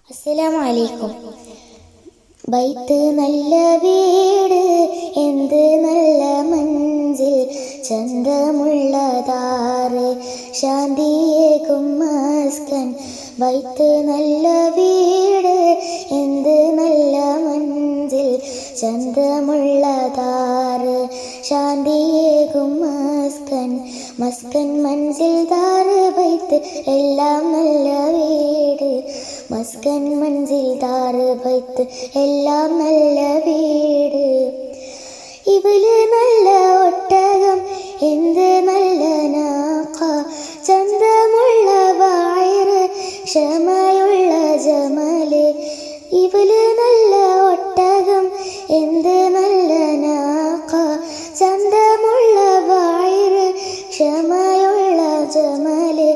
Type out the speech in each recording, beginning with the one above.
അസ്സലാമു അലൈക്കും. ബൈത്ത് നല്ല വീട്, എന്ത് നല്ല മഞ്ചിൽ, ചന്തമുള്ളതാറ്, ശാന്തിയേകും മസ്കൻ. ബൈത്ത് നല്ല വീട്, എന്ത് നല്ല മഞ്ചിൽ, ചന്തമുള്ളതാറ്, ശാന്തിയേകും മസ്കൻ. മസ്കൻ മഞ്ചിൽ ദാറ് ബൈത്ത് എല്ലാം നല്ല വീട്. മസ്കൻ മഞ്ചിൽ ദാറ് ബൈത്ത് എല്ലാം നല്ല വീട്. ഇവല് നല്ല ഒട്ടകം, എന്ത് നല്ല നാഖ, ചന്തമുള്ള വയറ്, ക്ഷമയുള്ള ജമല്. ഇവല് നല്ല ഒട്ടകം, എന്ത് നല്ല നാഖ, ചന്തമുള്ള വയറ്, ക്ഷമയുള്ള ജമല്.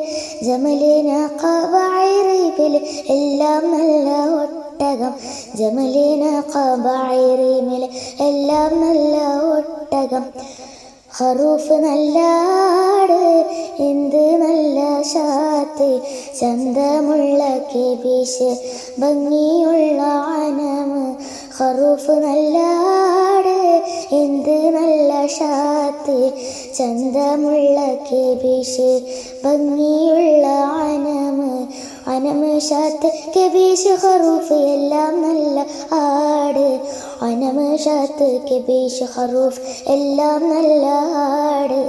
ജമല് നാഖ വയറ് ഇവല് എല്ലാം നല്ല ഒട്ടകം. ജമല് നാഖ വയറ് ഇവല് എല്ലാം നല്ല ഒട്ടകം. ഖറൂഫ് നല്ല ആട്, എന്ത് നല്ല ഷാത്ത്, ചന്തമുള്ള കെബീഷ്, ഭംഗിയുള്ള അനമ്. ഖറൂഫ് നല്ല ആട്, എന്ത് നല്ല ഷാത്ത്, ചന്തമുള്ള കെബീഷ്, ഭംഗിയുള്ള അനമ്. അനമ് ഷാത്ത് കെബീഷ് ഖറൂഫ് എല്ലാം നല്ല ആട്. അനമ് ഷാത്ത് കെബീഷ് ഖറൂഫ് എല്ലാം നല്ല ആട്.